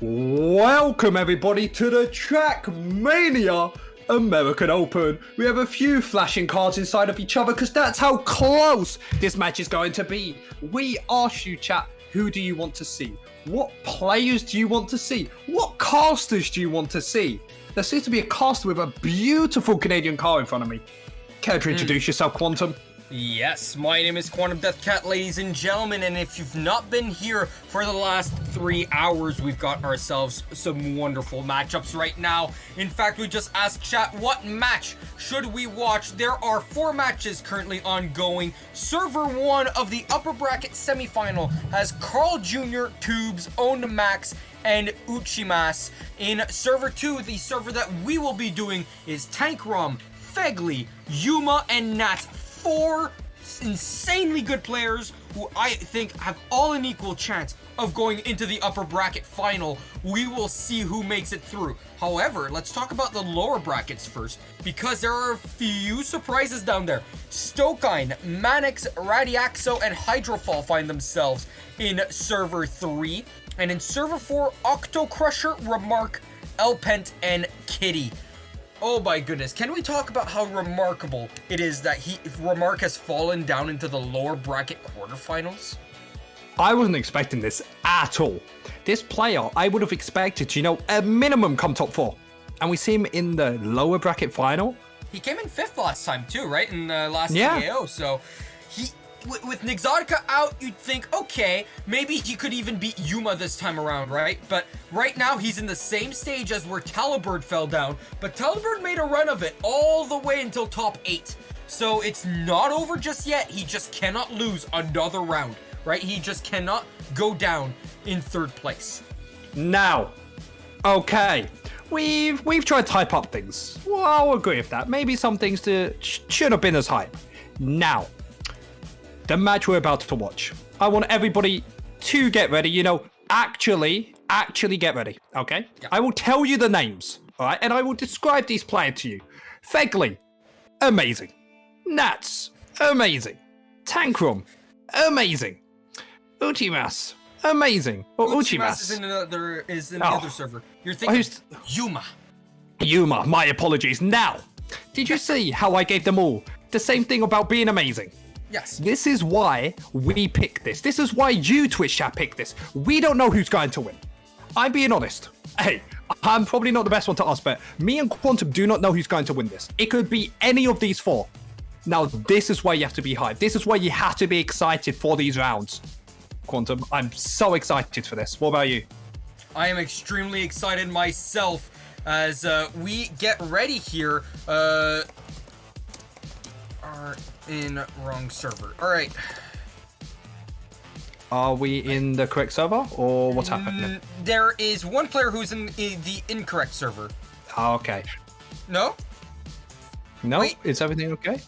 Welcome everybody to the Trackmania American Open. We have a few flashing cards inside of each other because that's how close this match is going to be. We asked you, chat, who do you want to see? What players do you want to see? What casters do you want to see? There seems to be a caster with a beautiful Canadian card in front of me. Care to introduce yourself, Quantum? Yes, my name is Quantum Deathcat, ladies and gentlemen, and if you've not been here for the last 3 hours, we've got ourselves some wonderful matchups right now. In fact, we just asked chat, what match should we watch? There are 4 matches currently ongoing. Server 1 of the upper bracket semifinal has Carl Jr., Tubes, Own Max, and Uchimas. In Server 2, the server that we will be doing is Tankrom, Fegli, Yuma, and Nats. 4 insanely good players who I think have all an equal chance of going into the upper bracket final. We will see who makes it through. However, let's talk about the lower brackets first, because there are a few surprises down there. Stokine, Manix, Radiaxo, and Hydrofall find themselves in Server 3. And in Server 4, Octo Crusher, Remark, Elpent, and Kitty. Oh my goodness, can we talk about how remarkable it is that Remark has fallen down into the lower bracket quarterfinals? I wasn't expecting this at all. This player, I would have expected to, a minimum come top 4. And we see him in the lower bracket final. He came in 5th last time too, right? In the last TAO, so with Nixotica out, you'd think, okay, maybe he could even beat Yuma this time around, right? But right now, he's in the same stage as where Talibird fell down, but Talibird made a run of it all the way until top 8. So it's not over just yet. He just cannot lose another round, right? He just cannot go down in 3rd place. Now, okay, we've tried to hype up things. Well, I'll agree with that. Maybe some things should have been as hype. Now, the match we're about to watch. I want everybody to get ready, actually get ready, okay? Yeah. I will tell you the names, all right? And I will describe these players to you. Fegli, amazing. Nats, amazing. Tankrom, amazing. Uchimas, amazing. Or Uchimas is in the other server. You're thinking Yuma. Yuma, my apologies. Now, did you see how I gave them all the same thing about being amazing? Yes. This is why we picked this. This is why you, Twitch chat, picked this. We don't know who's going to win. I'm being honest. Hey, I'm probably not the best one to ask, but me and Quantum do not know who's going to win this. It could be any of these 4. Now, this is why you have to be hyped. This is why you have to be excited for these rounds. Quantum, I'm so excited for this. What about you? I am extremely excited myself as we get ready here. In wrong server. All right. Are we in the correct server or what's happening? There is one player who's in the incorrect server. Okay. No? No? Wait. Is everything okay?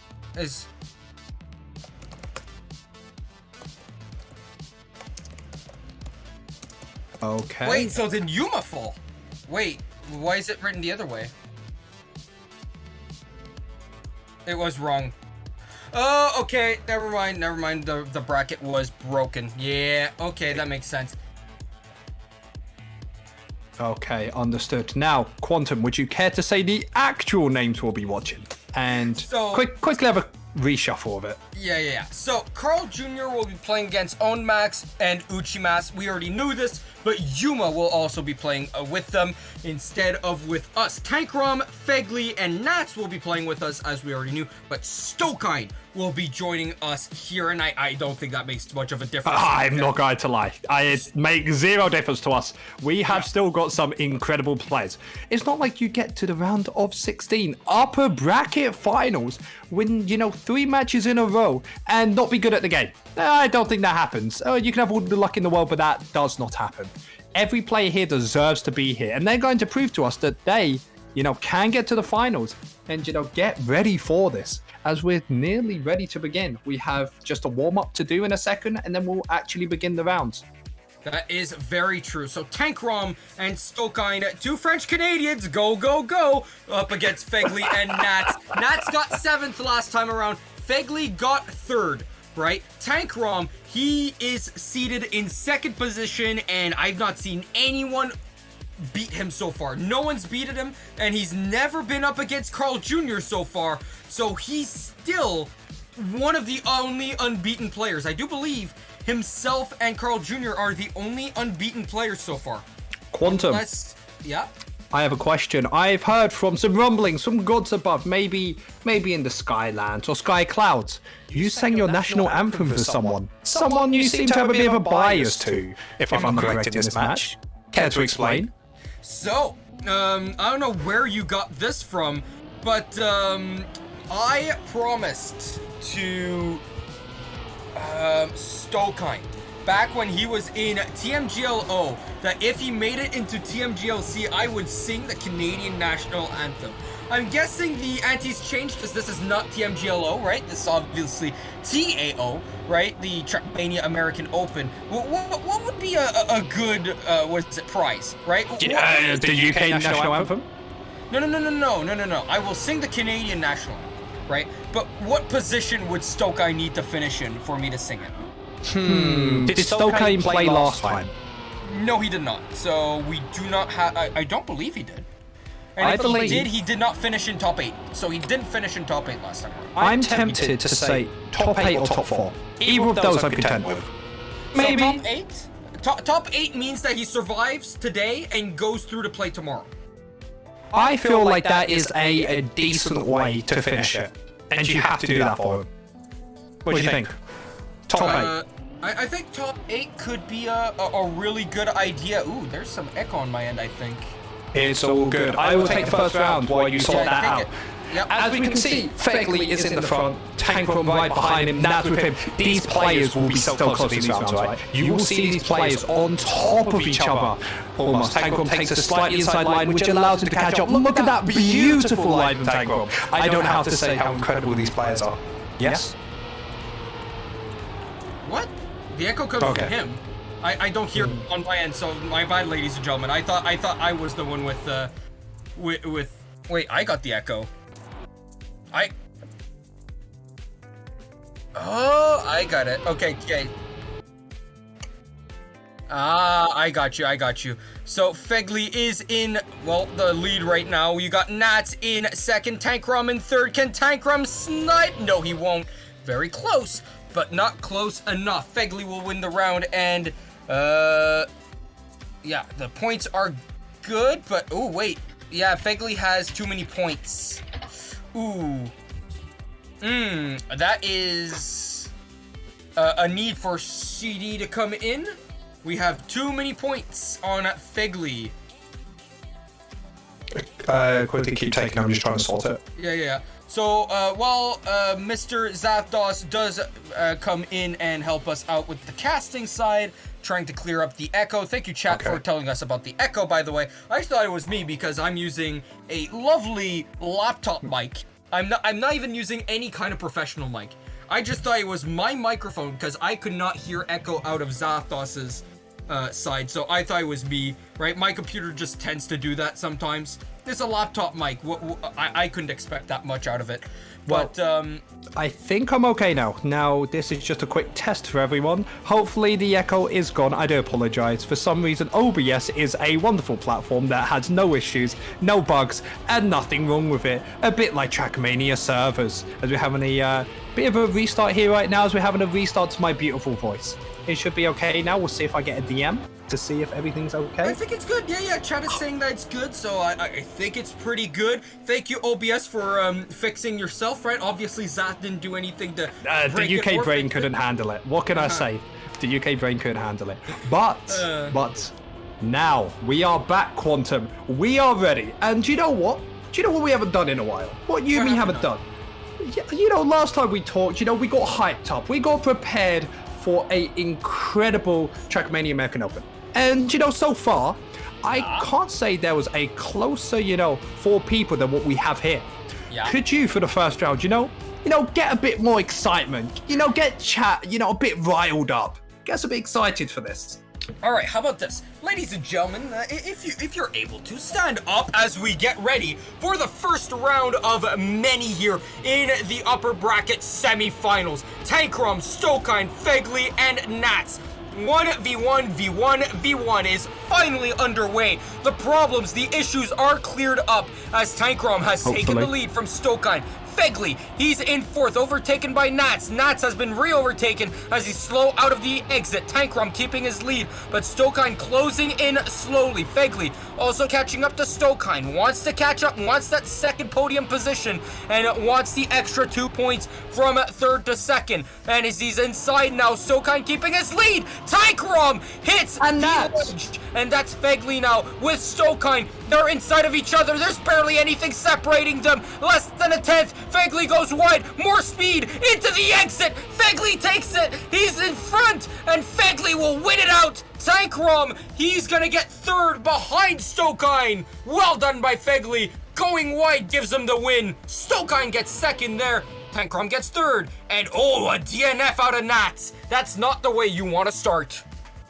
Okay. Wait, so then Yuma fall. Wait, why is it written the other way? It was wrong. Oh, okay, never mind. The bracket was broken. Yeah, okay, that makes sense. Okay, understood. Now, Quantum, would you care to say the actual names we'll be watching? And so, quickly have a reshuffle of it. Yeah. So, Carl Jr. will be playing against Own Max and Uchimas. We already knew this, but Yuma will also be playing with them instead of with us. Tankrom, Fegli, and Nats will be playing with us, as we already knew, but Stokine will be joining us here, and I don't think that makes much of a difference. I'm not going to lie. It makes zero difference to us. We have still got some incredible players. It's not like you get to the round of 16 upper bracket finals, win, 3 matches in a row and not be good at the game. I don't think that happens. You can have all the luck in the world, but that does not happen. Every player here deserves to be here, and they're going to prove to us that they, can get to the finals and, get ready for this. As we're nearly ready to begin, we have just a warm-up to do in a second, and then we'll actually begin the rounds. That is very true. So Tankrom and Stokine, 2 French Canadians, go, up against Fegli and Nats. Nats got 7th last time around. Fegli got 3rd, right? Tankrom, he is seated in 2nd position, and I've not seen anyone beat him so far. No one's beaten him, and he's never been up against Carl Jr. so far. So he's still one of the only unbeaten players. I do believe himself and Carl Jr. are the only unbeaten players so far. Quantum. Yeah. I have a question. I've heard from some rumblings from gods above, maybe in the Skylands or Sky Clouds. You sang your national anthem for someone. Someone you seem to have a bit of a bias to, if I'm correct in this match. Care to explain? So, I don't know where you got this from, but I promised to Stokine back when he was in TMGLO that if he made it into TMGLC, I would sing the Canadian national anthem. I'm guessing the ante's changed because this is not TMGLO, right? This is obviously TAO, right? The Trackmania American Open. What would be a good prize, right? Yeah, the UK national anthem? No. I will sing the Canadian national anthem, right? But what position would Stokine need to finish in for me to sing it? Did Stokine play last time? No, he did not. So we do not have. I don't believe he did. And if he did not finish in top 8. So he didn't finish in top 8 last time. I'm tempted to say top 8 or top 4. Either of those I'm content with. Maybe. So top 8? Top 8 means that he survives today and goes through to play tomorrow. I feel like that is a decent way to finish it. And you have to do that for him. What do you think? Top 8. I think top 8 could be a really good idea. Ooh, there's some echo on my end, I think. It's all good. I will take the first round while you sort that out. Yep. As we can see, Fegley is in the front, Tankrum right behind him, Naz with him. These players will be so close in these rounds, right? You will see these players on top of each other. Almost. Tankrum takes a slightly inside line, which allows him to catch up. Look at that beautiful line from Tankrum. I don't have to say how incredible these players are. Yes? What? The echo comes from him. I don't hear on my end, so my bad, ladies and gentlemen. I thought I was the one with wait, I got the echo. Oh, I got it. Okay. I got you. So Fegley is in, well, the lead right now. You got Nats in second, Tankrum in third. Can Tankrum snipe? No, he won't. Very close, but not close enough. Fegley will win the round, and yeah, the points are good, but oh wait, yeah, Fegley has too many points. Ooh, that is a need for CD to come in. We have too many points on Fegley. Quickly keep taking. I'm just trying to sort it. Yeah. So while Mr. Zapdos does come in and help us out with the casting side, trying to clear up the echo. Thank you, chat, for telling us about the echo, by the way. I thought it was me because I'm using a lovely laptop mic. I'm not even using any kind of professional mic. I just thought it was my microphone because I could not hear echo out of Zapdos's side, so I thought it was me, right? My computer just tends to do that sometimes. It's a laptop mic. I couldn't expect that much out of it. But I think I'm okay now. Now, this is just a quick test for everyone. Hopefully the echo is gone. I do apologize. For some reason, OBS is a wonderful platform that has no issues, no bugs, and nothing wrong with it. A bit like Trackmania servers. As we're having a bit of a restart here right now, as we're having a restart to my beautiful voice. It should be okay now. We'll see if I get a DM to see if everything's okay. I think it's good. Yeah. Chat is saying that it's good, so I think it's pretty good. Thank you, OBS, for fixing yourself, right? Obviously, Zat didn't do anything to the UK brain couldn't handle it. What can I say? The UK brain couldn't handle it. But now we are back, Quantum. We are ready. And do you know what? Do you know what we haven't done in a while? What you and me haven't done? You know, last time we talked, we got hyped up. We got prepared for a incredible Trackmania American Open. And, so far, I can't say there was a closer, four people than what we have here. Yeah. Could you, for the first round, get a bit more excitement, get chat, a bit riled up, get us a bit excited for this. All right, how about this? Ladies and gentlemen, if you're able to stand up as we get ready for the first round of many here in the upper bracket semifinals. Tankrum, Stokine, Fegley, and Nats. 1v1 is finally underway. The problems, the issues are cleared up as Tankrom has taken the lead from Stokine. Fegley, he's in fourth, overtaken by Nats. Nats has been re-overtaken as he's slow out of the exit. Tankrom keeping his lead, but Stokine closing in slowly. Fegley also catching up to Stokine, wants to catch up, wants that second podium position, and wants the extra 2 points from third to second. And as he's inside now, Stokine keeping his lead. Tankrom hits and the edge, and that's Fegley now with Stokine. They're inside of each other. There's barely anything separating them. Less than a tenth. Fegley goes wide. More speed into the exit. Fegley takes it. He's in front, and Fegley will win it out. Tankrom, he's gonna get third behind Stokine. Well done by Fegley. Going wide gives him the win. Stokine gets second there. Tankrom gets third. And a DNF out of Nats. That's not the way you want to start.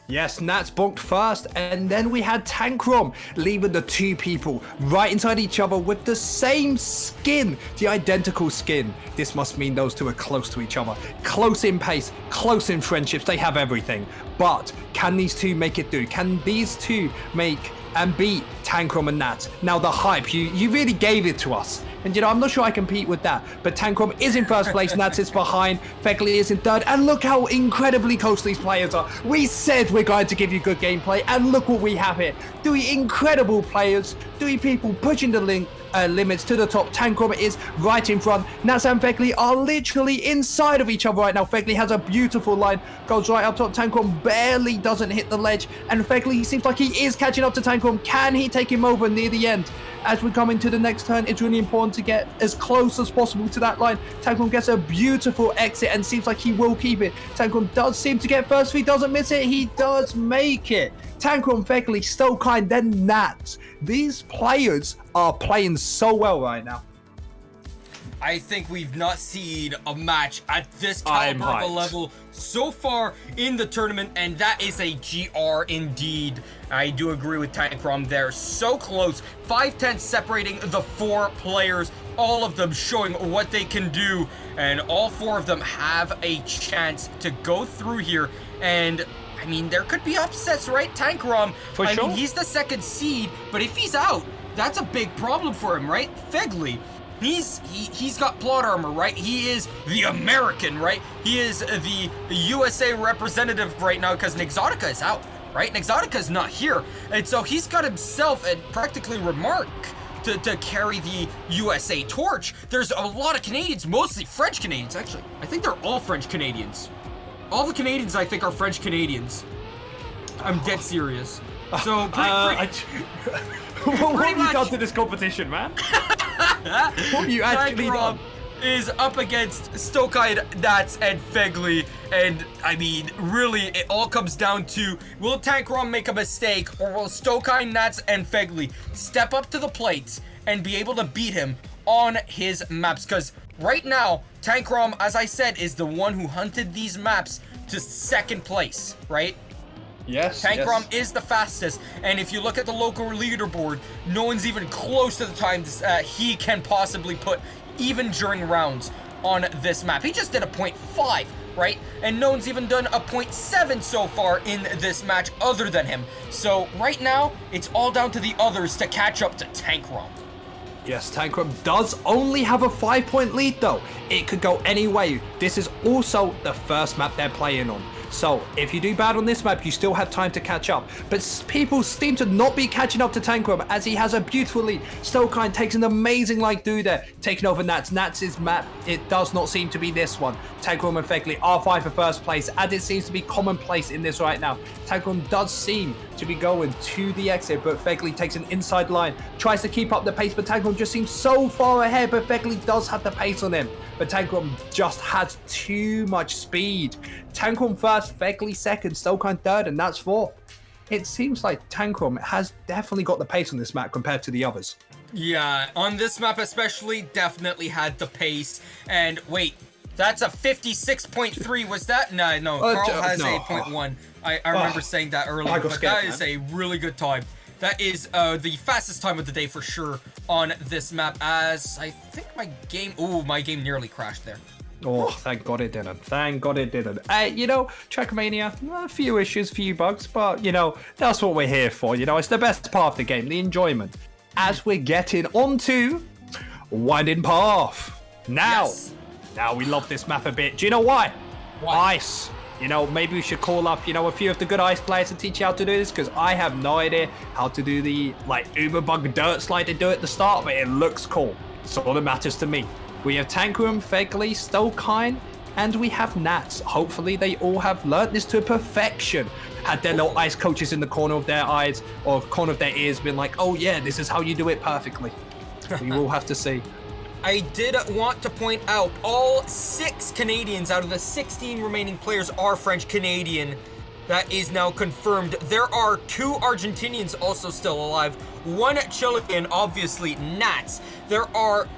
Yes, Nats bonked first, and then we had Tankrom leaving the two people right inside each other with the same skin, the identical skin. This must mean those two are close to each other, close in pace, close in friendships, they have everything. But can these two make it through? Can these two make and beat Tankrom and Nats? Now the hype, you really gave it to us. And I'm not sure I compete with that. But Tankrom is in first place, Nats is behind, Fegley is in third, and look how incredibly close these players are. We said we're going to give you good gameplay, and look what we have here. Three incredible players, three people pushing the limits to the top. Tankrom is right in front. Nats and Fegley are literally inside of each other right now. Fegley has a beautiful line, goes right up top. Tankrom barely doesn't hit the ledge, and Fegley seems like he is catching up to Tankrom. Can he take him over near the end? As we come into the next turn, it's really important to get as close as possible to that line. Tankrom gets a beautiful exit and seems like he will keep it. Tankrom does seem to get first. If he doesn't miss it, he does make it. Tankrom, Fegley, Stokine, then Nats. These players are playing so well right now. I think we've not seen a match at this caliber of a level so far in the tournament, and that is a GR indeed. I do agree with Tankrom there. So close. 5/10 separating the four players, all of them showing what they can do, and all four of them have a chance to go through here. And I mean, there could be upsets, right? Tankrom, I mean, he's the second seed, but if he's out, that's a big problem for him, right? Fegley, he's got plot armor, right? He is the American, right? He is the USA representative right now because Nexotica is out, right? Nexotica is not here, and so he's got himself and practically Remark to carry the USA torch. There's a lot of Canadians, mostly French Canadians, actually. I think they're all French Canadians. All the Canadians, I think, are French Canadians. I'm dead serious. So, what have you done to this competition, man? What have you actually done? Is up against Stokine, Nats, and Fegley, and I mean, really, it all comes down to, will Tankrom make a mistake, or will Stokine, Nats, and Fegley step up to the plate and be able to beat him on his maps? Because right now, Tankrom, as I said, is the one who hunted these maps to second place, right? Yes. Tankrom is the fastest, and if you look at the local leaderboard, no one's even close to the times he can possibly put, even during rounds on this map. He just did a 0.5, right? And no one's even done a 0.7 so far in this match other than him. So right now, it's all down to the others to catch up to Tankrom. Yes, Tankrom does only have a 5-point lead though. It could go any way. This is also the first map they're playing on. So if you do bad on this map, you still have time to catch up. But people seem to not be catching up to Tankrom as he has a beautiful lead. Stokine takes an amazing line through there, taking over Nats. Nats' map, it does not seem to be this one. Tankrom and Fegley are fighting for first place, as it seems to be commonplace in this right now. Tankrom does seem to be going to the exit, but Fegley takes an inside line, tries to keep up the pace, but Tankrom just seems so far ahead, but Fegley does have the pace on him. But Tankrom just has too much speed. Tankrom first, Fegley second, Stokine third, and that's fourth. It seems like Tankrom has definitely got the pace on this map compared to the others. Yeah, on this map especially, definitely had the pace. And wait, that's a 56.3, was that? No, Carl has a 0.1. I remember saying that earlier, but that is a really good time. That is the fastest time of the day for sure on this map, as I think my game... Ooh, my game nearly crashed there. Oh, thank God it didn't. Thank God it didn't. Trackmania, a few issues, few bugs, but, that's what we're here for. It's the best part of the game, the enjoyment. As we're getting onto Winding Path. Now we love this map a bit. Do you know why? Ice. Maybe we should call up, a few of the good ice players and teach you how to do this, because I have no idea how to do the, Uber Bug Dirt Slide to do it at the start, but it looks cool. It's all that matters to me. We have Tankroom, Fegley, Stokine, and we have Nats. Hopefully they all have learnt this to perfection. Had their little ice coaches in the corner of their eyes or corner of their ears been like, oh yeah, this is how you do it perfectly. We will have to see. I did want to point out all 6 Canadians out of the 16 remaining players are French Canadian. That is now confirmed. There are 2 Argentinians also still alive, 1 Chilean, obviously Nats. There are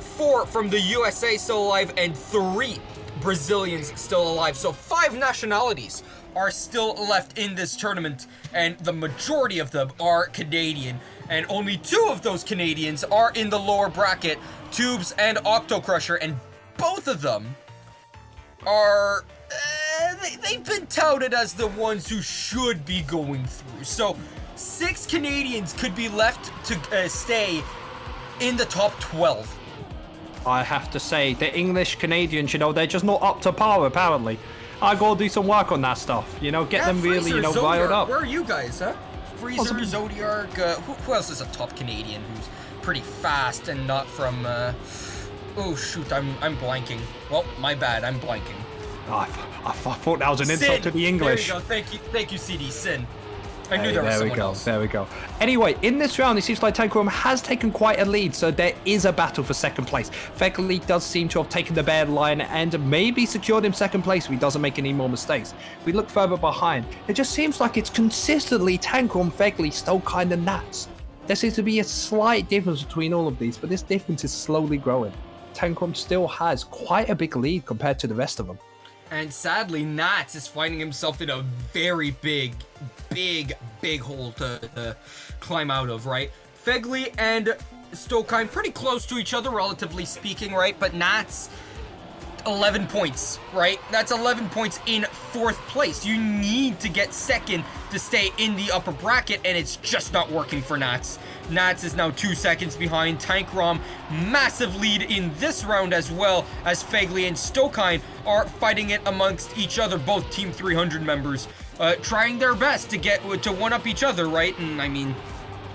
4 from the USA still alive and 3 Brazilians still alive. So 5 nationalities are still left in this tournament, and the majority of them are Canadian. And only 2 of those Canadians are in the lower bracket, Tubes and Octocrusher, and both of them are... they've been touted as the ones who should be going through. So 6 Canadians could be left to stay in the top 12. I have to say, the English Canadians, they're just not up to par, apparently. I gotta do some work on that stuff, get them really, Freezer, riled up. Where are you guys, huh? Freezer, Zodiark, who else is a top Canadian who's pretty fast and not from, oh shoot, I'm blanking. Well, my bad, I'm blanking. Oh, I thought that was an insult to the English. There you go, thank you CD, Sin. I knew there was someone else. There we go. Anyway, in this round, it seems like Tankroom has taken quite a lead, so there is a battle for second place. Fegley does seem to have taken the bad line and maybe secured him second place if he doesn't make any more mistakes. If we look further behind, it just seems like it's consistently Tankroom, Fegley, Stokine and Nats. There seems to be a slight difference between all of these, but this difference is slowly growing. Tankroom still has quite a big lead compared to the rest of them. And sadly, Nats is finding himself in a very big hole to climb out of, right? Fegley and Stokine pretty close to each other, relatively speaking, right? But Nats, 11 points, right? That's 11 points in 4th place. You need to get second to stay in the upper bracket, and it's just not working for Nats. Nats is now 2 seconds behind. Tankrom, massive lead in this round as well, as Fegley and Stokine are fighting it amongst each other, both Team 300 members, trying their best to get to one-up each other, right? And I mean,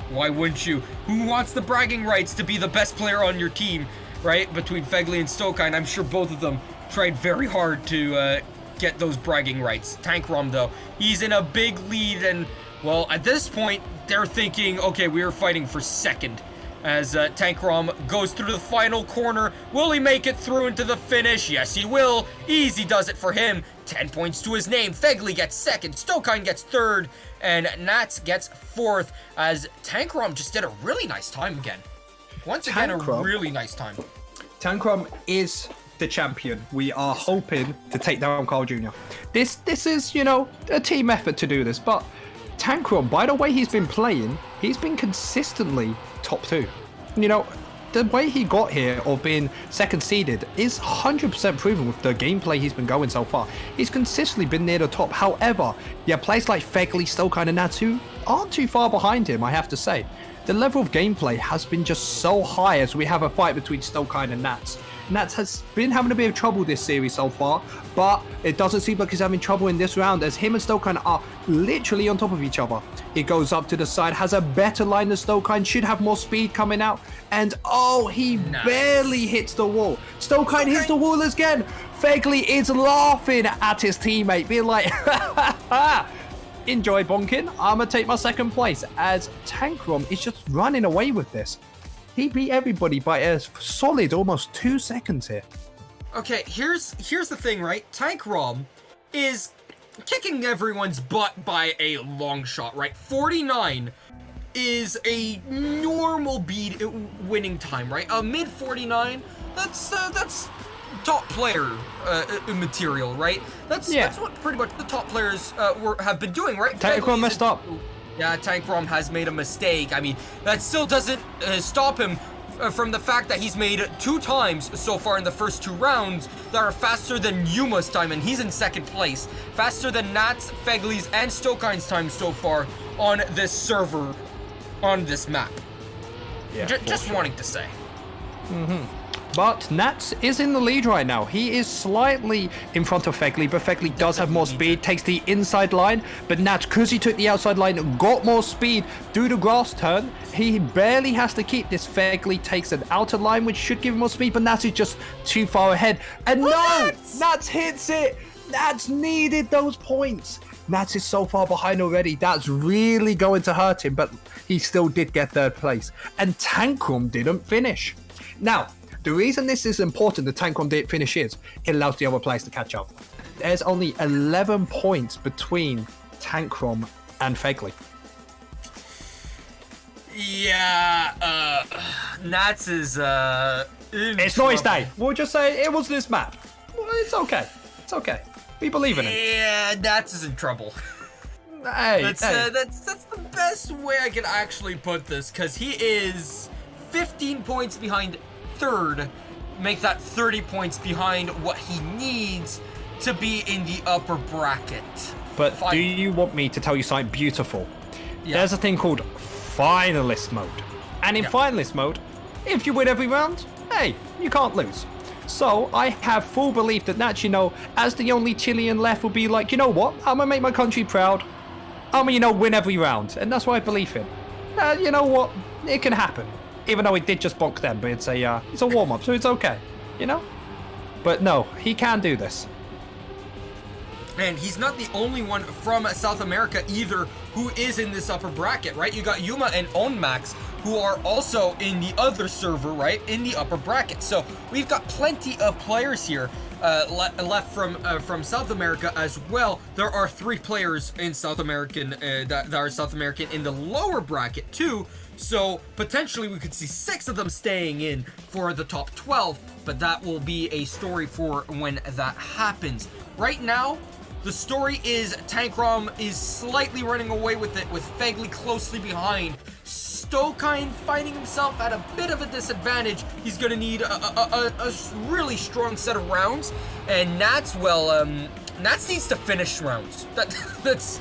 why wouldn't you? Who wants the bragging rights to be the best player on your team, right? Between Fegley and Stokine, I'm sure both of them tried very hard to get those bragging rights. Tankrom, though, he's in a big lead, and, well, at this point, they're thinking, okay, we are fighting for second. As Tankrom goes through the final corner. Will he make it through into the finish? Yes, he will. Easy does it for him. 10 points to his name. Fegley gets second. Stokine gets third. And Nats gets 4th, as Tankrom just did a really nice time again. Once again, a really nice time. Tankrom is the champion. We are hoping to take down Carl Jr. This is, a team effort to do this, but Tankrom, by the way he's been playing, he's been consistently top 2. The way he got here of being second seeded is 100% proven with the gameplay he's been going so far. He's consistently been near the top. However, players like Fegley, Stokine and Nats who aren't too far behind him, I have to say. The level of gameplay has been just so high as we have a fight between Stokine and Nats. Nats has been having a bit of trouble this series so far, but it doesn't seem like he's having trouble in this round as him and Stokine are literally on top of each other. He goes up to the side, has a better line than Stokine, should have more speed coming out, and he barely hits the wall. Stokine hits the wall again. Fegley is laughing at his teammate, being like, enjoy bonking, I'm gonna take my second place, as Tankrom is just running away with this. He beat everybody by a solid almost 2 seconds here. Okay, here's the thing, right? Tankrom is kicking everyone's butt by a long shot, right? 49 is a normal beat winning time, right? A mid 49, that's top player material, right? That's what pretty much the top players have been doing, right? Tankrom messed up. Yeah, Tankrom has made a mistake. I mean, that still doesn't stop him from the fact that he's made 2 times so far in the first 2 rounds that are faster than Yuma's time, and he's in 2nd place. Faster than Nats, Fegley's, and Stokine's time so far on this server, on this map. Yeah, just wanting to say. But Nats is in the lead right now. He is slightly in front of Fegley, but Fegley does have more speed, takes the inside line. But Nats, because he took the outside line, got more speed. Do the grass turn. He barely has to keep this. Fegley takes an outer line, which should give him more speed, but Nats is just too far ahead. And no! Nats hits it! Nats needed those points. Nats is so far behind already. That's really going to hurt him, but he still did get 3rd place. And Tankrum didn't finish. Now, the reason this is important, the Tankrum didn't finish, is it allows the other players to catch up. There's only 11 points between Tankrum and Fegley. Yeah, Nats is, It's not his day. We'll just say it was this map. Well, it's okay. It's okay. We believe in it. Yeah, Nats is in trouble. That's the best way I can actually put this, because he is 15 points behind 3rd, make that 30 points behind what he needs to be in the upper bracket. But do you want me to tell you something beautiful? Yeah. There's a thing called finalist mode. And in finalist mode, if you win every round, hey, you can't lose. So I have full belief that Nats, as the only Chilean left, will be like, you know what? I'm gonna make my country proud. I'm gonna, win every round. And that's what I believe in. You know what? It can happen. Even though he did just bonk them, but it's a warm-up, so it's okay, But no, he can do this. And he's not the only one from South America either who is in this upper bracket, right? You got Yuma and Onmax, who are also in the other server, right? In the upper bracket. So we've got plenty of players here left from South America as well. There are 3 players in South American that are South American in the lower bracket too. So potentially we could see 6 of them staying in for the top 12, but that will be a story for when that happens. Right now, the story is Tankrum is slightly running away with it, with Fegley closely behind. Stokine finding himself at a bit of a disadvantage. He's going to need a really strong set of rounds. And Nats, Nats needs to finish rounds. That's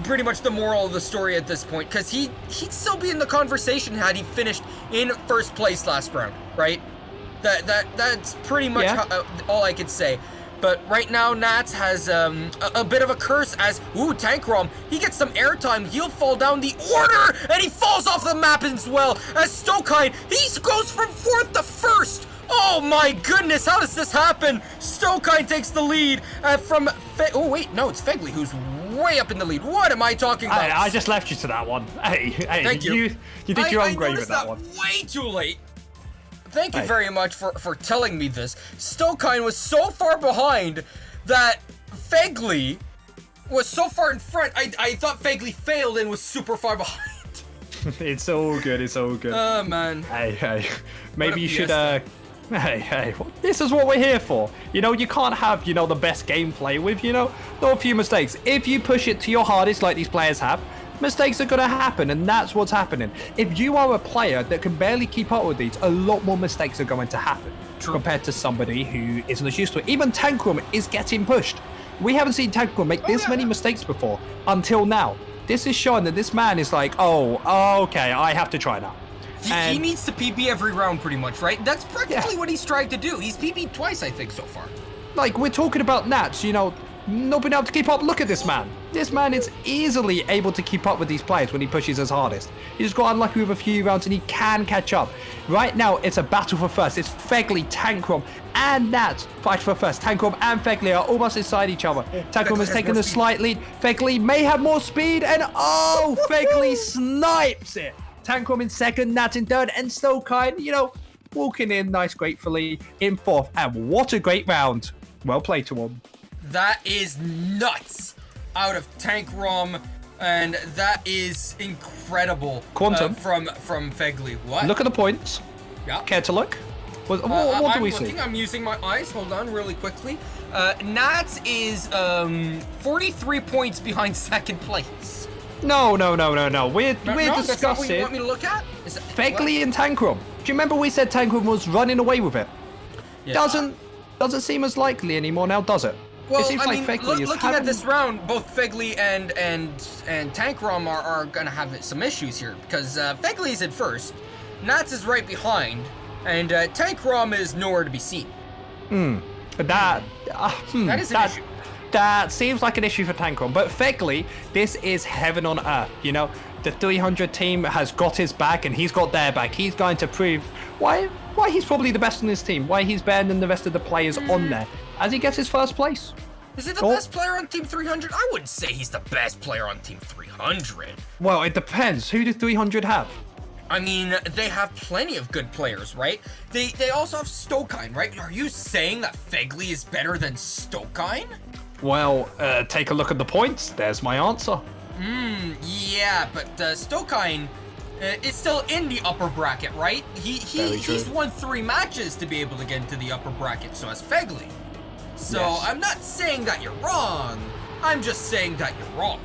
pretty much the moral of the story at this point, because he'd still be in the conversation had he finished in 1st place last round, right? That's pretty much all I could say. But right now, Nats has a bit of a curse as, Tankrum, he gets some airtime, he'll fall down the order, and he falls off the map as well, as Stokine, he goes from 4th to 1st! Oh my goodness, how does this happen? Stokine takes the lead from oh wait, no, it's Fegley who's way up in the lead. What am I talking about? I just left you to that one. Hey, thank you. You did your own grave with that one. Way too late. Thank you very much for telling me this. Stokine was so far behind that Fegley was so far in front. I thought Fegley failed and was super far behind. It's all good. It's all good. Oh man. Hey. Maybe you should. Hey. This is what we're here for. You can't have the best gameplay with a few mistakes. If you push it to your hardest, like these players have, mistakes are going to happen, and that's what's happening. If you are a player that can barely keep up with these, a lot more mistakes are going to happen. True. Compared to somebody who isn't as used to it. Even Tankrum is getting pushed. We haven't seen Tankrum make this many mistakes before until now. This is showing that this man is like, okay, I have to try now. He needs to PB every round pretty much, right? That's practically what he's trying to do. He's PB'd twice, I think, so far. Like, we're talking about Nats, not being able to keep up. Look at this man. This man is easily able to keep up with these players when he pushes his hardest. He just got unlucky with a few rounds and he can catch up. Right now, it's a battle for first. It's Fegley, Tankrum, and Nats fight for first. Tankrum and Fegley are almost inside each other. Tankrum has taken a slight lead. Fegley may have more speed, and Fegley snipes it. Tankrum in 2nd, Nats in 3rd, and Stokine, walking in nice gratefully in 4th. And what a great round. Well played to him. That is nuts out of Tankrum, and that is incredible. Quantum from Fegley. What? Look at the points. Yeah. Care to look? What do we see? I'm using my eyes. Hold on, really quickly. Nats is 43 points behind 2nd place. No. We're discussing. That's not what you want me to look at? Fegley and Tankrum. Do you remember we said Tankrum was running away with it? Yeah. Doesn't seem as likely anymore now, does it? Well, it seems I like mean, Fegley is looking at this round, both Fegley and Tankrum are gonna have some issues here because Fegley's in first, Nats is right behind, and Tankrum is nowhere to be seen. That is an issue. That seems like an issue for Tankrum, but Fegley, this is heaven on earth. You know, the 300 team has got his back, and he's got their back. He's going to prove why he's probably the best on his team, why he's better than the rest of the players on there, as he gets his first place. Is he the best player on Team 300? I wouldn't say he's the best player on Team 300. Well, it depends. Who do 300 have? I mean, they have plenty of good players, right? They also have Stokine, right? Are you saying that Fegley is better than Stokine? Well, take a look at the points. There's my answer. Yeah, but Stokine is still in the upper bracket, right? He's won 3 matches to be able to get into the upper bracket, so has Fegley. So Yes. I'm not saying that you're wrong. I'm just saying that you're wrong.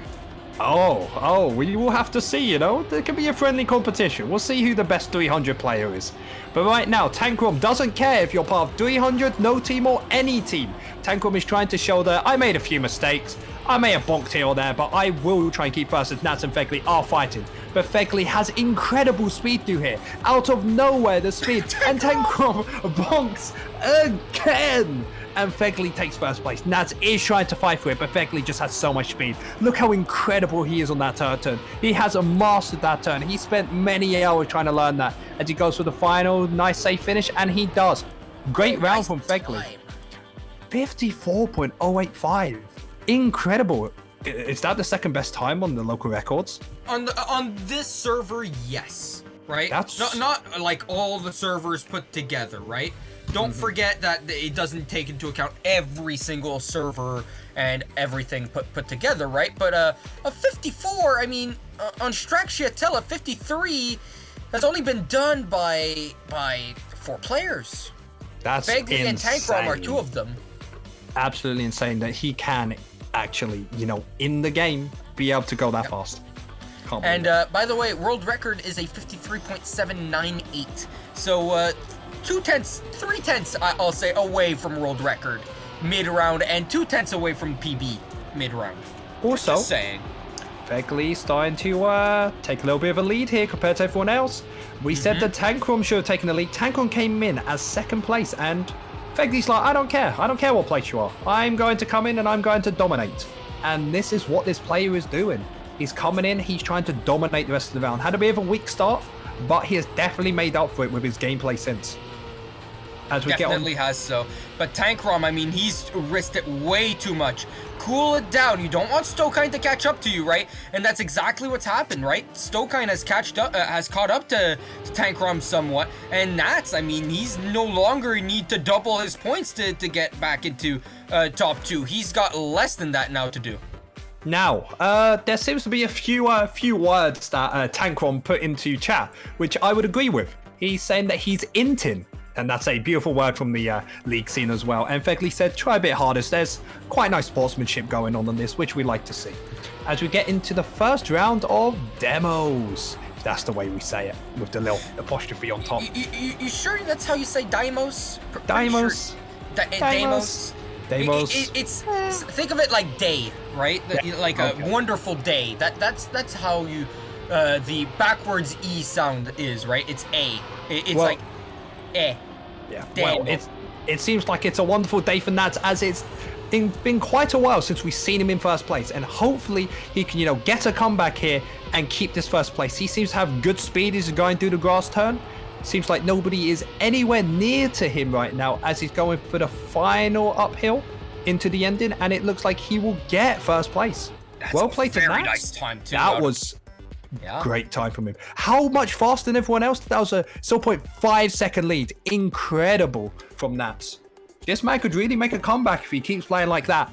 Oh, we will have to see, you know. There can be a friendly competition. We'll see who the best 300 player is. But right now, Tankrum doesn't care if you're part of 300, no team, or any team. Tankrum is trying to show that I made a few mistakes. I may have bonked here or there, but I will try and keep first as Nats and Fegley are fighting. But Fegley has incredible speed through here. Out of nowhere, the speed. And Tankrum bonks again. And Fegley takes first place. Nats is trying to fight for it, but Fegley just has so much speed. Look how incredible he is on that turn. He has mastered that turn. He spent many hours trying to learn that. As he goes for the final, nice safe finish, and he does. Great round from Fegley. 54.085. Incredible. Is that the second best time on the local records? On this server, yes. Right? That's not like all the servers put together, right? Don't forget that it doesn't take into account every single server and everything put together, right? But a 54, I mean, on Trackmania, 53 has only been done by 4 players. That's Fegley insane. and Tankrum are 2 of them. Absolutely insane that he can actually, you know, in the game, be able to go that fast. Can't believe it. By the way, world record is a 53.798. So, 3/10, I'll say, away from world record mid-round, and 2/10 away from PB mid-round. Also, Just saying. Fegley starting to take a little bit of a lead here compared to everyone else. We said that Tankrum should have taken the lead. Tankrum came in as second place, and Fegley's like, I don't care what place you are. I'm going to come in and I'm going to dominate. And this is what this player is doing. He's coming in, he's trying to dominate the rest of the round. Had a bit of a weak start, but he has definitely made up for it with his gameplay since. As we Definitely has so. But Tankrum, I mean, he's risked it way too much. Cool it down. You don't want Stokine to catch up to you, right? And that's exactly what's happened, right? Stokine has caught up to Tankrum somewhat. And Nats, I mean, he's no longer need to double his points to get back into top 2. He's got less than that now to do. Now, there seems to be a few words that Tankrum put into chat, which I would agree with. He's saying that he's inting. And that's a beautiful word from the league scene as well. And Fegley said, try a bit harder. There's quite nice sportsmanship going on this, which we like to see. As we get into the first round of demos. If that's the way we say it, with the little apostrophe on top. You sure that's how you say Deimos? Deimos. Deimos. Deimos. It's think of it like day, right? Yeah. Like a wonderful day. That's how you the backwards E sound is, right? It's A. It's like eh. Yeah. Damn. Well, it seems like it's a wonderful day for Nats, as it's been quite a while since we've seen him in first place, and hopefully he can, you know, get a comeback here and keep this first place. He seems to have good speed as he's going through the grass turn. Seems like nobody is anywhere near to him right now as he's going for the final uphill into the ending, and it looks like he will get first place. That's well played to very Nats. nice time too. That was yeah. great time from him. How much faster than everyone else? That was a 0.5 second lead. Incredible from Nats. This man could really make a comeback if he keeps playing like that.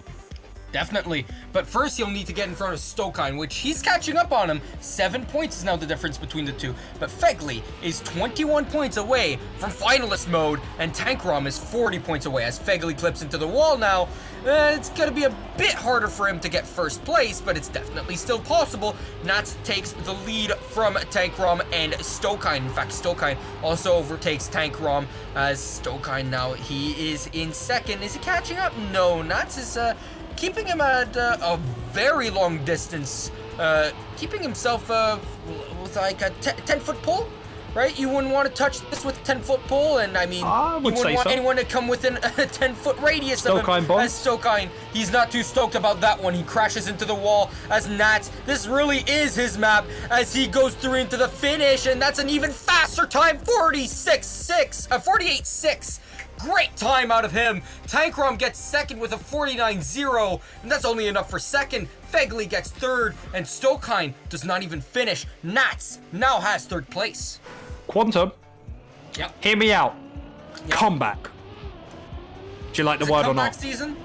Definitely. But first, he'll need to get in front of Stokine, which he's catching up on him. 7 points is now the difference between the two. But Fegley is 21 points away from finalist mode, and Tankrom is 40 points away. As Fegley clips into the wall now, it's going to be a bit harder for him to get first place, but it's definitely still possible. Nats takes the lead from Tankrom and Stokine. In fact, Stokine also overtakes Tankrom, as Stokine now, he is in second. Is he catching up? No, Nats is keeping him at a very long distance, keeping himself with like a 10-foot pole, right? You wouldn't want to touch this with a 10-foot pole, and I mean, you wouldn't want anyone to come within a 10-foot radius of him. As Stokine, he's not too stoked about that one. He crashes into the wall as Nats. This really is his map as he goes through into the finish, and that's an even faster time, 48.6. Great time out of him. Tankrom gets second with a 49.0, and that's only enough for second. Fegley gets third, and Stokine does not even finish. Nats now has third place. Quantum, hear me out. Comeback. Do you like the word or not? Comeback season?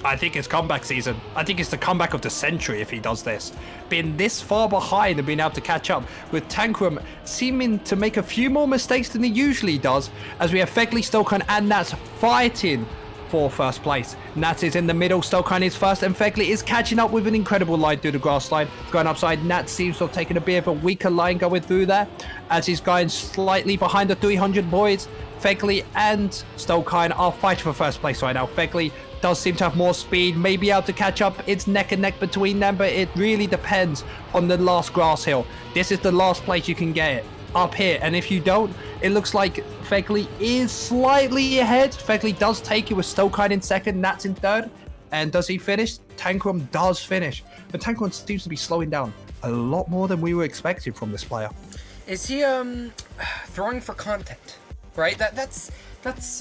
I think it's comeback season. I think it's the comeback of the century if he does this. Being this far behind and being able to catch up, with Tankrom seeming to make a few more mistakes than he usually does, as we have Fegley, Stokine and Nats fighting for first place. Nats is in the middle, Stokine is first, and Fegley is catching up with an incredible line through the grass line. Going upside, Nats seems to have taken a bit of a weaker line going through there, as he's going slightly behind the 300 boys. Fegley and Stokine are fighting for first place right now. Fegley does seem to have more speed, may be able to catch up. It's neck and neck between them, but it really depends on the last grass hill. This is the last place you can get it, up here, and if you don't, it looks like Fegley is slightly ahead. Fegley does take it with Stokine in second, Nats in third, and does he finish? Tankrom does finish, but Tankrom seems to be slowing down a lot more than we were expecting from this player. Is he throwing for content, right? That's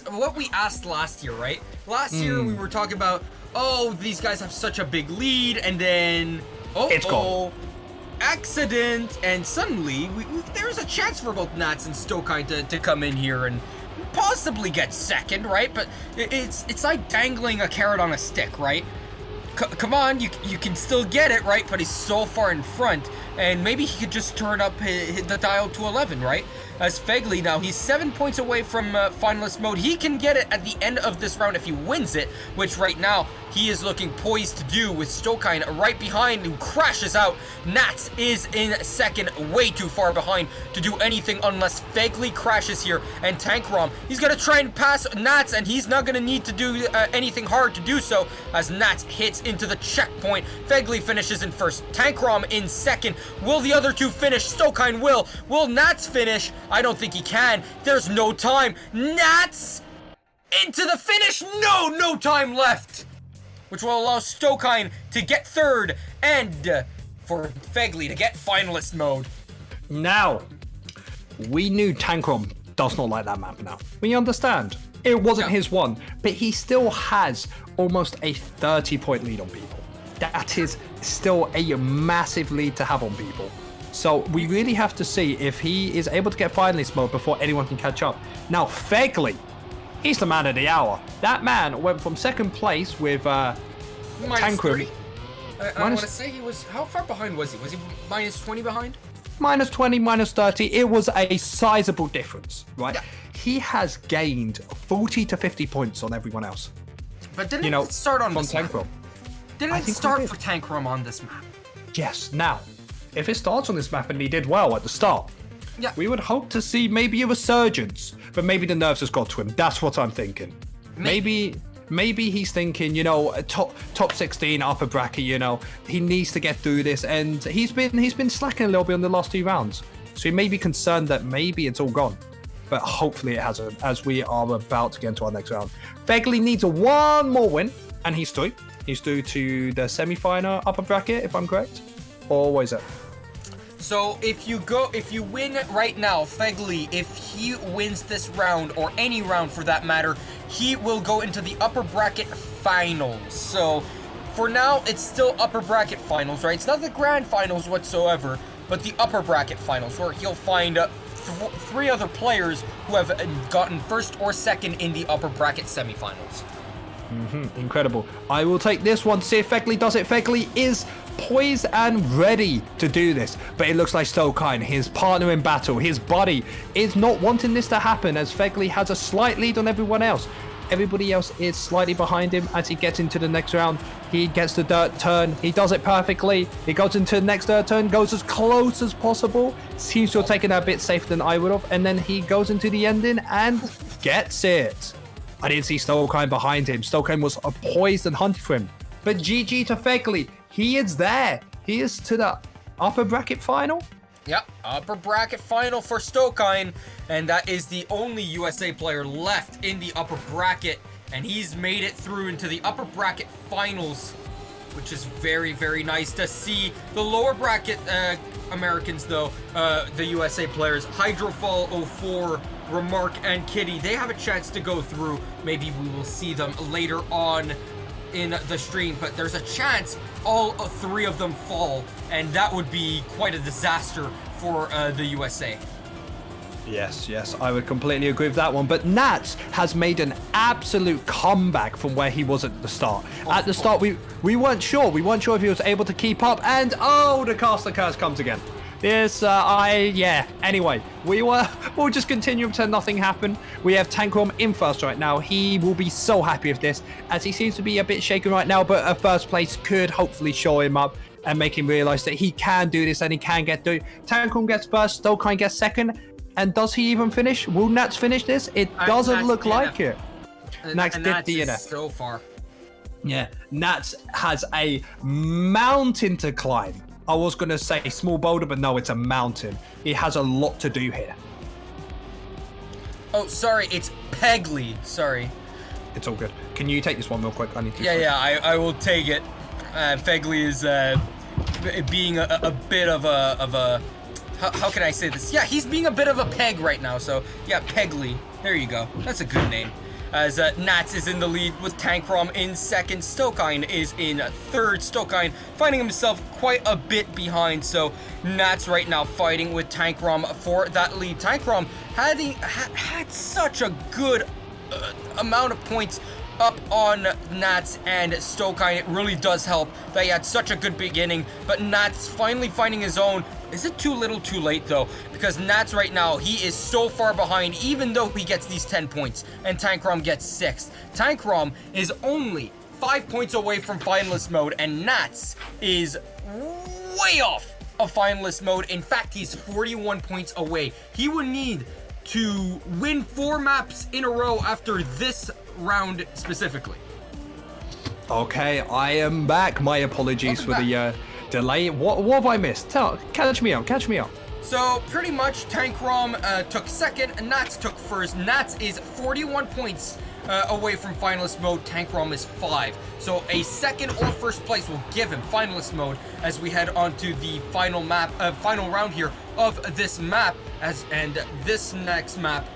what we asked last year, right? Last year we were talking about, oh, these guys have such a big lead, and then it's gone. Accident, and suddenly there's a chance for both Nats and Stokine to come in here and possibly get second, right? But it's like dangling a carrot on a stick, right? Come on, you can still get it, right? But he's so far in front, and maybe he could just turn up the dial to 11, right? As Fegley now, he's 7 points away from finalist mode. He can get it at the end of this round if he wins it, which right now he is looking poised to do, with Stokine right behind who crashes out. Nats is in second, way too far behind to do anything unless Fegley crashes here. And Tankrom, he's going to try and pass Nats, and he's not going to need to do anything hard to do so, as Nats hits into the checkpoint. Fegley finishes in first, Tankrom in second. Will the other two finish? Stokine will. Will Nats finish? I don't think he can. There's no time. Nats into the finish. No time left, which will allow Stokine to get third and for Fegley to get finalist mode. Now, we knew Tankrom does not like that map now. We understand. It wasn't his one, but he still has almost a 30-point lead on people. That is still a massive lead to have on people. So we really have to see if he is able to get finalist mode before anyone can catch up. Now, Fegley, he's the man of the hour. That man went from second place with Tankrom. I want to say he was, how far behind was he? Was he minus 20 behind? Minus 20, minus 30. It was a sizable difference, right? Yeah. He has gained 40 to 50 points on everyone else. But didn't it start on this Tankrom? map? Didn't it start for Tankrom on this map? Yes. Now, if it starts on this map and he did well at the start, we would hope to see maybe a resurgence, but maybe the nerves has got to him. That's what I'm thinking. Maybe he's thinking, top 16 upper bracket, he needs to get through this, and he's been slacking a little bit on the last 2 rounds. So he may be concerned that maybe it's all gone. But hopefully it hasn't, as we are about to get into our next round. Fegley needs one more win, and he's through. He's through to the semi-final upper bracket, if I'm correct. Or what is it? So if you win right now, Fegley, if he wins this round, or any round for that matter, he will go into the upper bracket finals. So for now, it's still upper bracket finals, right? It's not the grand finals whatsoever, but the upper bracket finals, where he'll find 3 other players who have gotten first or second in the upper bracket semifinals. Incredible. I will take this one to see if Fegley does it. Fegley is poised and ready to do this, but it looks like Stokine, his partner in battle, his buddy, is not wanting this to happen as Fegley has a slight lead on everyone else. Everybody else is slightly behind him as he gets into the next round. He gets the dirt turn. He does it perfectly. He goes into the next dirt turn, goes as close as possible. Seems to have taken that a bit safer than I would have. And then he goes into the ending and gets it. I didn't see Stokine behind him. Stokine was poised and hunting for him. But GG to Fegley. He is there. He is to the upper bracket final. Yep, upper bracket final for Stokine, and that is the only USA player left in the upper bracket, and he's made it through into the upper bracket finals, which is very, very nice to see. The lower bracket Americans, though, the USA players, Hydrofall 04, Remark, and Kitty, they have a chance to go through. Maybe we will see them later on in the stream, but there's a chance all three of them fall, and that would be quite a disaster for the USA. Yes, I would completely agree with that one. But Nats has made an absolute comeback from where he was at the start. At the start, we weren't sure. We weren't sure if he was able to keep up, and oh, the caster curse comes again. This, anyway, we'll just continue until nothing happened. We have Tankrom in first right now. He will be so happy with this, as he seems to be a bit shaken right now, but a first place could hopefully show him up and make him realize that he can do this and he can get through. Tankrom gets first, Stokine gets second, and does he even finish? Will Nats finish this? It doesn't look like it. Nats did DNF. So far. Yeah, Nats has a mountain to climb. I was going to say a small boulder, but no, it's a mountain. He has a lot to do here. Oh, sorry, it's Pegley. Sorry. It's all good. Can you take this one real quick? I need to. Yeah, I will take it. Pegley is being a bit of a how can I say this? Yeah, he's being a bit of a peg right now. So yeah, Pegley. There you go. That's a good name. As Nats is in the lead with Tankrom in second. Stokine is in third. Stokine finding himself quite a bit behind. So Nats right now fighting with Tankrom for that lead. Tankrom had such a good amount of points up on Nats and Stokine. It really does help that he had such a good beginning, but Nats finally finding his own. Is it too little too late though? Because Nats right now, he is so far behind even though he gets these 10 points and Tankrom gets 6. Tankrom is only 5 points away from finalist mode and Nats is way off of finalist mode. In fact, he's 41 points away. He would need to win 4 maps in a row after this round specifically. Okay, I am back. My apologies for the delay. What have I missed? Catch me up. So pretty much Tankrom took second and Nats took first. Nats is 41 points away from finalist mode. Tankrom is 5. So a second or first place will give him finalist mode as we head on to the final round here of this map. And this next map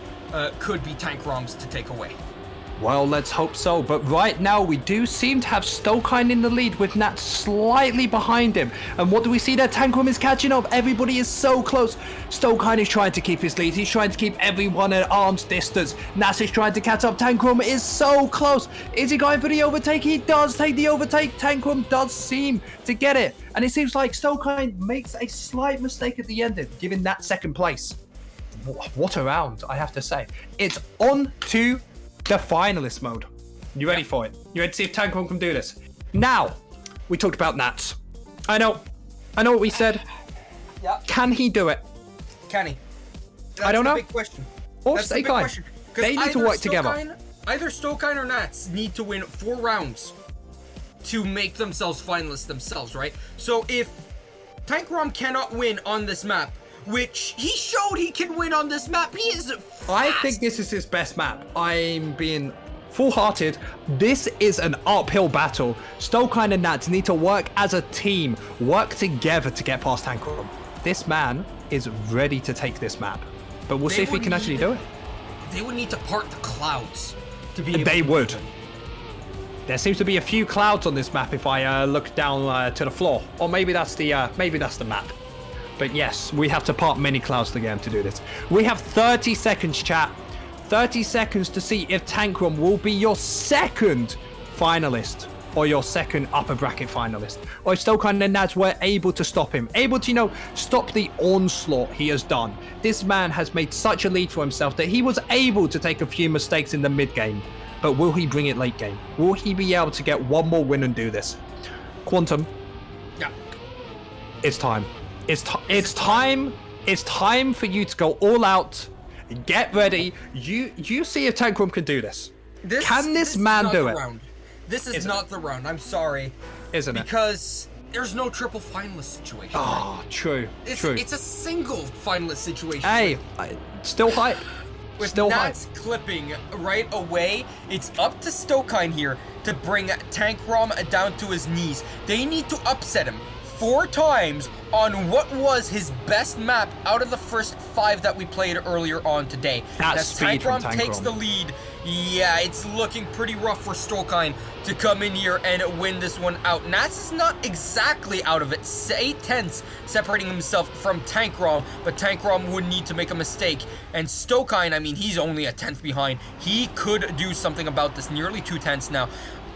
could be Tankrom's to take away. Well, let's hope so. But right now, we do seem to have Stokine in the lead with Nat slightly behind him. And what do we see there? Tankrom is catching up. Everybody is so close. Stokine is trying to keep his lead. He's trying to keep everyone at arm's distance. Nat is trying to catch up. Tankrom is so close. Is he going for the overtake? He does take the overtake. Tankrom does seem to get it. And it seems like Stokine makes a slight mistake at the end, giving Nat second place. What a round, I have to say. It's on to the finalist mode. You ready for it? You ready to see if Tankrom can do this? Now, we talked about Nats. I know what we said. Yeah. Can he do it? Can he? I don't know. Big question. Or Stokine. They need to work together. Either Stokine or Nats need to win 4 rounds to make themselves finalists themselves, right? So if Tankrom cannot win on this map, which he showed he can win on this map, he is fast. I think this is his best map. I'm being full-hearted. This is an uphill battle. Stokine and Nats need to work as a team, work together to get past Tankrom. This man is ready to take this map, but we'll see if he can actually do it. They would need to part the clouds to be able They would. There seems to be a few clouds on this map if I look down to the floor, or maybe that's the map. But yes, we have to part many clouds to get him to do this. We have 30 seconds, chat. 30 seconds to see if Tankrom will be your second finalist or your second upper bracket finalist, or if Stokan and Nads were able to stop him, able to, stop the onslaught he has done. This man has made such a lead for himself that he was able to take a few mistakes in the mid game. But will he bring it late game? Will he be able to get one more win and do this? Quantum. Yeah. It's time. It's time. It's time for you to go all out. Get ready. You see if Tankrum can do this. Can this man do it? This is not the round. I'm sorry. Isn't it? Because there's no triple finalist situation. Oh, true. It's a single finalist situation. Hey, still high. With Still Nats clipping right away, it's up to Stokine here to bring Tankrom down to his knees. They need to upset him 4 times on what was his best map out of the first 5 that we played earlier on today. That's speed from Tankrom takes the lead. Yeah, it's looking pretty rough for Stokine to come in here and win this one out. Nats is not exactly out of it. 8/10 separating himself from Tankrom, but Tankrom would need to make a mistake. And Stokine, I mean, he's only a 10th behind. He could do something about this, nearly 2/10 now.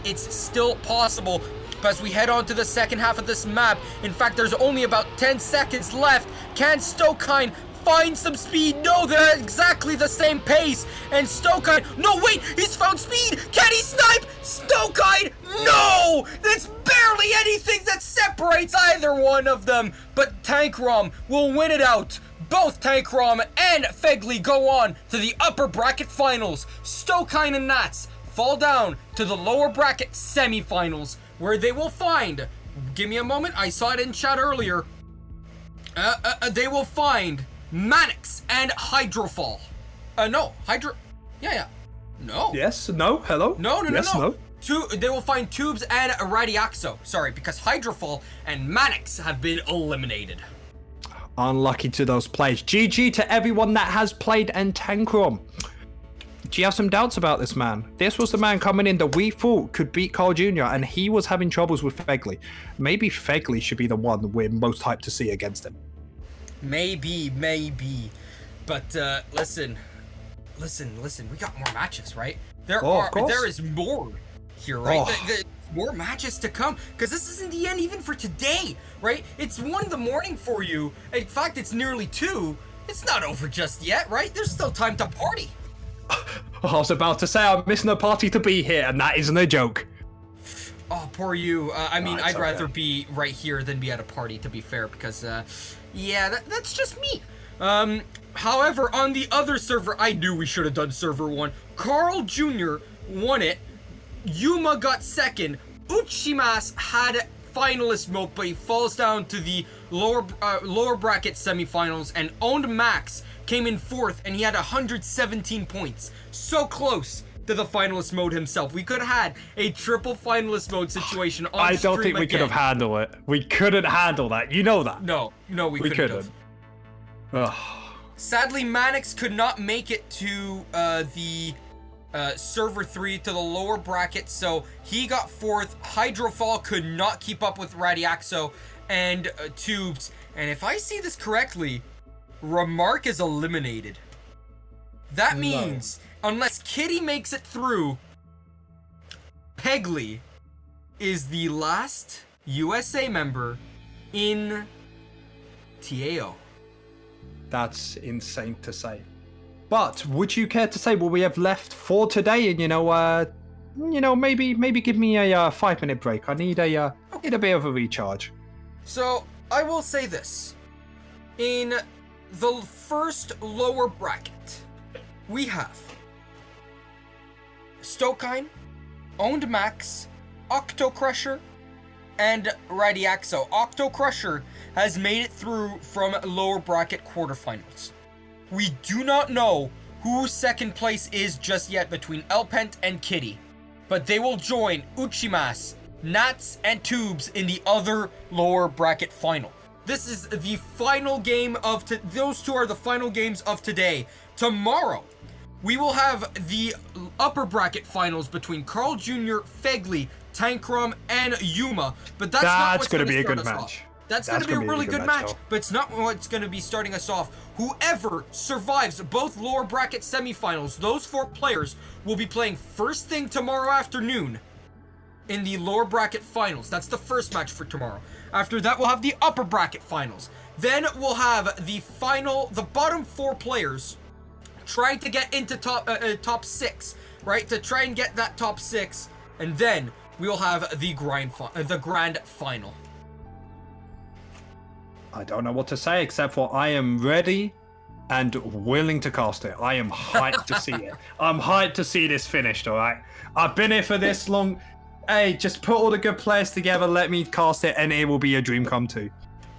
It's still possible as we head on to the second half of this map. In fact, there's only about 10 seconds left. Can Stokine find some speed? No, they're at exactly the same pace. And Stokine, no, wait, he's found speed. Can he snipe? Stokine, no! That's barely anything that separates either one of them. But Tankrom will win it out. Both Tankrom and Fegley go on to the upper bracket finals. Stokine and Nats fall down to the lower bracket semifinals, where they will find, give me a moment, I saw it in chat earlier, they will find Mannix and Hydrofall. No. Yes, no, hello? No. Yes, no. They will find Tubes and Radiaxo. Sorry, because Hydrofall and Mannix have been eliminated. Unlucky to those players. GG to everyone that has played and Tankrom. Do you have some doubts about this man? This was the man coming in that we thought could beat Carl Jr. and he was having troubles with Fegley. Maybe Fegley should be the one we're most hyped to see against him. Maybe. But listen. We got more matches, right? There is more here, right? There's more matches to come, because this isn't the end even for today, right? It's 1 in the morning for you. In fact, it's nearly 2. It's not over just yet, right? There's still time to party. I was about to say I'm missing a party to be here, and that isn't a joke. Oh, poor you. I'd rather be right here than be at a party, to be fair, because, that's just me. However, on the other server, I knew we should have done server 1. Carl Jr. won it. Yuma got second. Uchimas had finalist mode, but he falls down to the lower bracket semifinals, and Owned Max came in 4th, and he had 117 points. So close to the finalist mode himself. We could have had a triple finalist mode situation on I don't think we could have handled it. We couldn't handle that. You know that. No, we couldn't have. Sadly, Mannix could not make it to the server 3, to the lower bracket, so he got 4th. Hydrofall could not keep up with Radiaxo and Tubes. And if I see this correctly, Remark is eliminated. That means, unless Kitty makes it through, Pegley is the last USA member in TAO. That's insane to say. But would you care to say what we have left for today? And maybe give me a 5-minute break. I need a bit of a recharge. So I will say this: in the first lower bracket, we have Stokine, Owned Max, Octo Crusher, and Radiaxo. Octo Crusher has made it through from lower bracket quarterfinals. We do not know who second place is just yet between Elpent and Kitty, but they will join Uchimas, Nats, and Tubes in the other lower bracket final. This is the final game of those two are the final games of today. Tomorrow, we will have the upper bracket finals between Carl Jr., Fegley, Tankrom, and Yuma. But that's going to be a good match. That's going to be a really good match, but it's not what's going to be starting us off. Whoever survives both lower bracket semifinals, those 4 players will be playing first thing tomorrow afternoon in the lower bracket finals. That's the first match for tomorrow. After that, we'll have the upper bracket finals. Then we'll have the bottom 4 players trying to get into top 6, right? To try and get that top 6, and then we'll have the grand final. I don't know what to say except for I am ready and willing to cast it. I am hyped to see it. I'm hyped to see this finished, all right? I've been here for this long. Hey, just put all the good players together, let me cast it, and it will be a dream come true.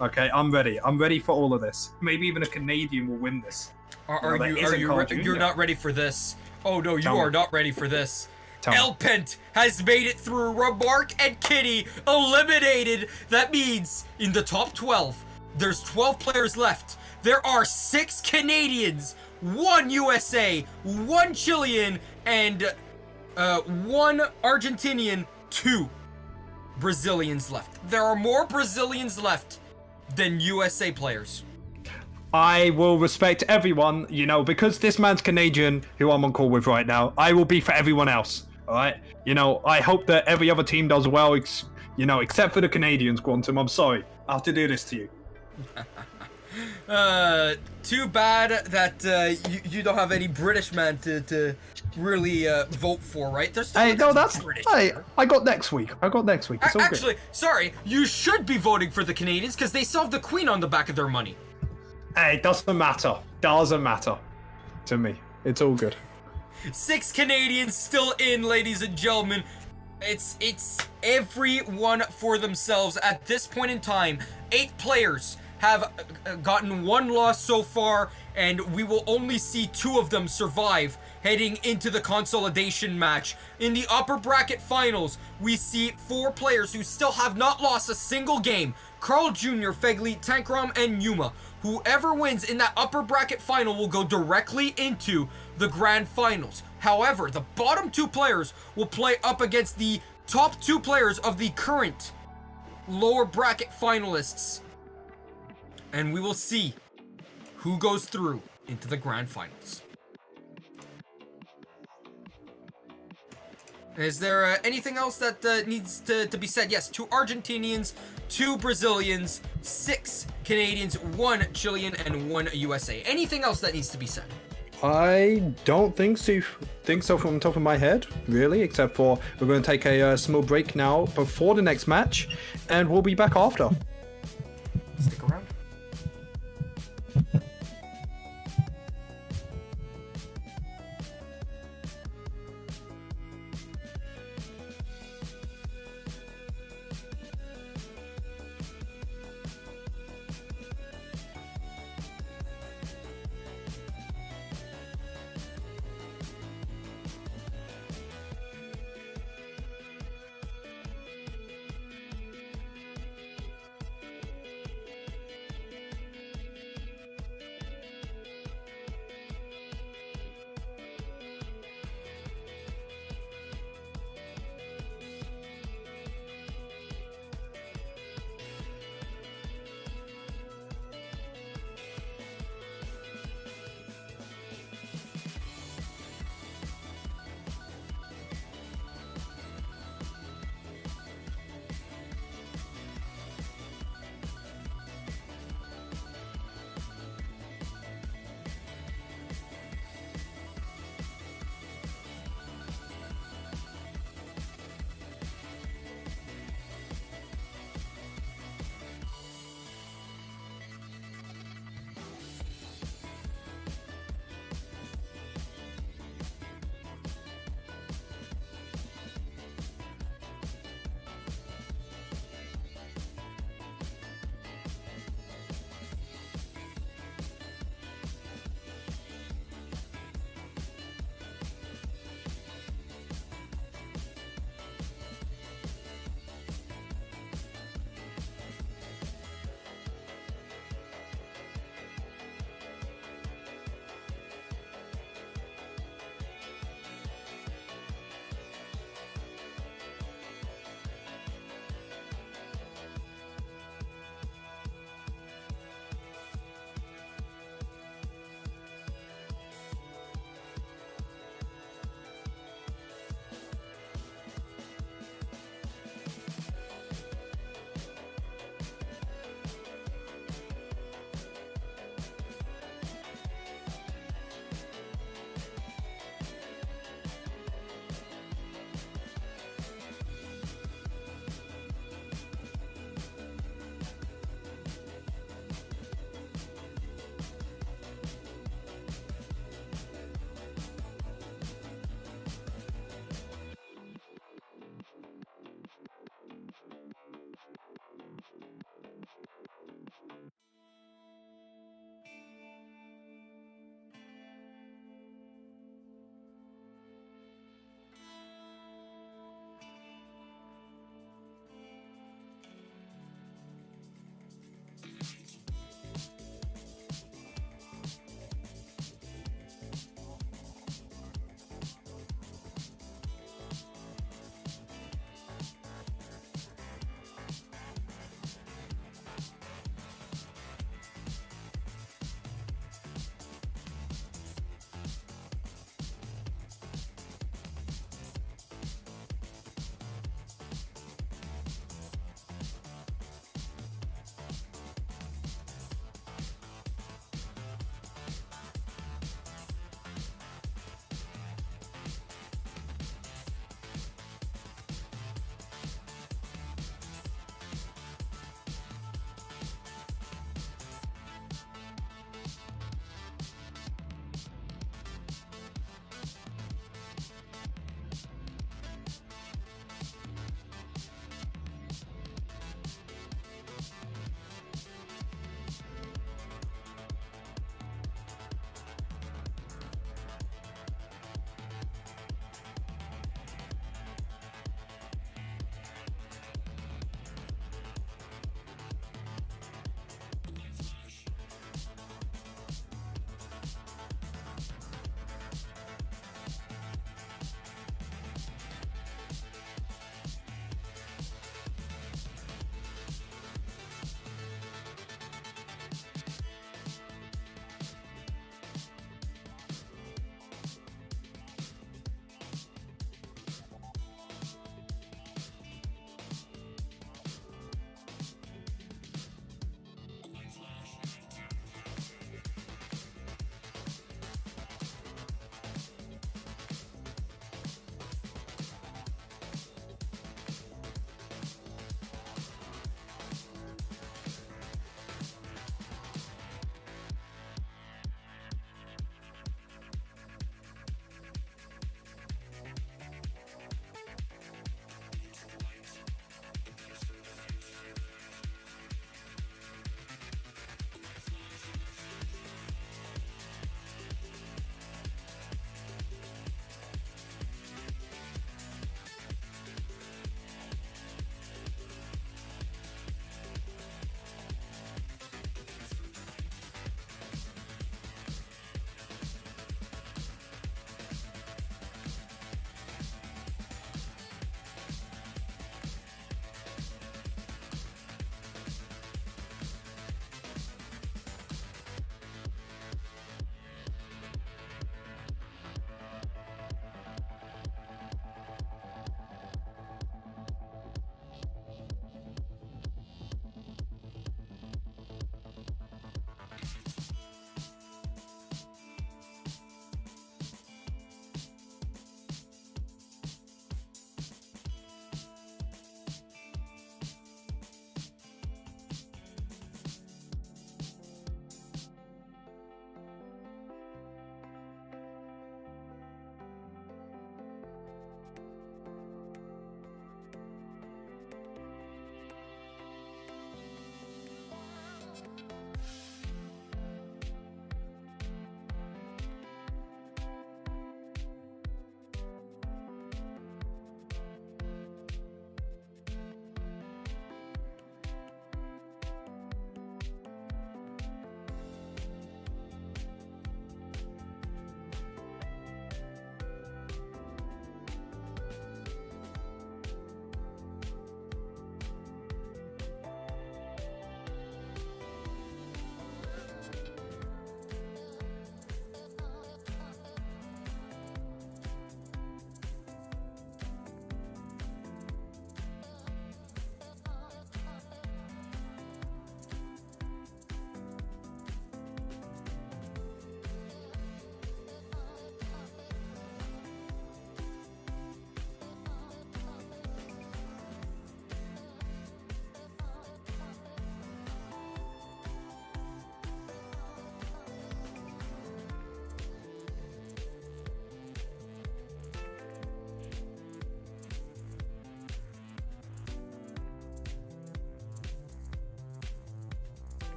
Okay, I'm ready. I'm ready for all of this. Maybe even a Canadian will win this. You're not ready for this. Oh no, you are not ready for this. Elpent has made it through. Remark and Kitty eliminated. That means in the top 12, there's 12 players left. There are 6 Canadians, 1 USA, 1 Chilean, and 1 Argentinian, 2 Brazilians left. There are more Brazilians left than USA players. I will respect everyone, you know, because this man's Canadian, who I'm on call with right now. I will be for everyone else, all right? You know, I hope that every other team does well, except for the Canadians, Quantum. I'm sorry. I have to do this to you. Too bad that you don't have any British man to really vote for, right? I got next week. It's all actually, good. Sorry, you should be voting for the Canadians because they still have the Queen on the back of their money. Hey, it doesn't matter. Doesn't matter to me. It's all good. 6 Canadians still in, ladies and gentlemen. It's everyone for themselves at this point in time. 8 players have gotten 1 loss so far, and we will only see 2 of them survive heading into the consolidation match. In the upper bracket finals, we see 4 players who still have not lost a single game. Carl Jr., Fegli, Tankram, and Yuma. Whoever wins in that upper bracket final will go directly into the grand finals. However, the bottom 2 players will play up against the top 2 players of the current lower bracket finalists. And we will see who goes through into the grand finals. Is there anything else that needs to be said? Yes, 2 Argentinians, 2 Brazilians, 6 Canadians, 1 Chilean, and 1 USA. Anything else that needs to be said? I don't think so from the top of my head, really, except for we're going to take a small break now before the next match, and we'll be back after. Stick around.